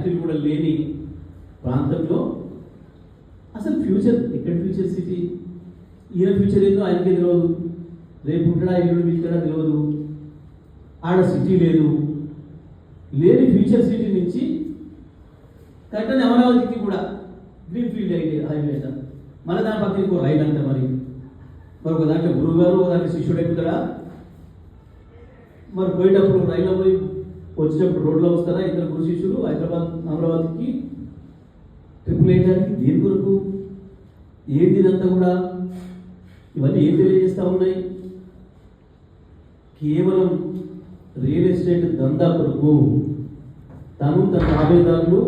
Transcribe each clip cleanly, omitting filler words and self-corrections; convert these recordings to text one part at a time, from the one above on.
ఫ్యాక్టరీలు కూడా లేని ప్రాంతంలో అసలు ఫ్యూచర్ ఎక్కడ ఫ్యూచర్ సిటీ? ఈయన ఫ్యూచర్ ఏందో ఆయనకే తెలియదు, రేపు ఉంటాడా ఇల్లు ఇక్కడ తెలియదు, ఆడ సిటీ లేదు. లేని ఫ్యూచర్ సిటీ నుంచి కట్టని అమరావతికి కూడా గ్రీన్ ఫీల్డ్ హైవే అంట, మళ్ళీ దాని పక్కన ఇంకో రైలు అంట. మరి ఒక దాంట్లో గురువు గారు, ఒక దాంట్లో శిష్యుడు ఎక్కుతాడా? మరి పోయేటప్పుడు రైల్లో పోయి వచ్చేటప్పుడు రోడ్లో వస్తారా ఇద్దరు గురు శిష్యులు హైదరాబాద్ అమరావతికి ట్రిపుల్ వేయడానికి? దేని కొరకు? ఏంటి ఇదంతా కూడా? ఇవన్నీ ఏం తెలియజేస్తూ ఉన్నాయి? కేవలం రియల్ ఎస్టేట్ దందా కొరకు తను, తన ఆవేదారులు,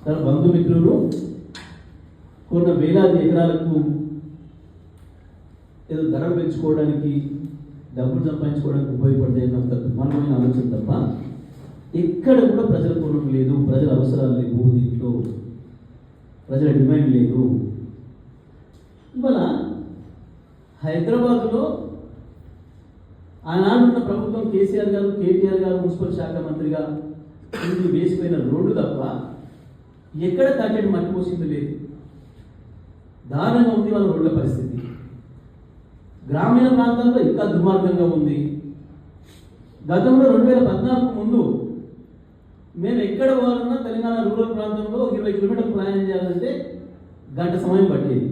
తన బంధుమిత్రులు కొన్న వేలాది ఎకరాలకు ఏదో ధరలు పెంచుకోవడానికి, డబ్బులు సంపాదించుకోవడానికి ఉపయోగపడతాయన్న ఒక దుర్మార్గమైన ఆలోచన తప్ప ఎక్కడ కూడా ప్రజల కోరిక లేదు, ప్రజల అవసరాలు లేవు, దీంట్లో ప్రజల డిమాండ్ లేదు. ఇవాళ హైదరాబాద్లో ఆనాడున్న ప్రభుత్వం కేసీఆర్ గారు, కేటీఆర్ గారు మున్సిపల్ శాఖ మంత్రిగా ఇది వేసిపోయిన రోడ్డు తప్ప ఎక్కడ తాకేటి మట్టి పోసింది లేదు. దారుణంగా ఉంది వాళ్ళ రోడ్ల పరిస్థితి. గ్రామీణ ప్రాంతాల్లో ఇంకా దుర్మార్గంగా ఉంది. గతంలో 2014 ముందు మేము ఎక్కడ పోవాలన్నా తెలంగాణ రూరల్ ప్రాంతంలో 20 కిలోమీటర్లు ప్రయాణం చేయాలంటే గంట సమయం పట్టేది.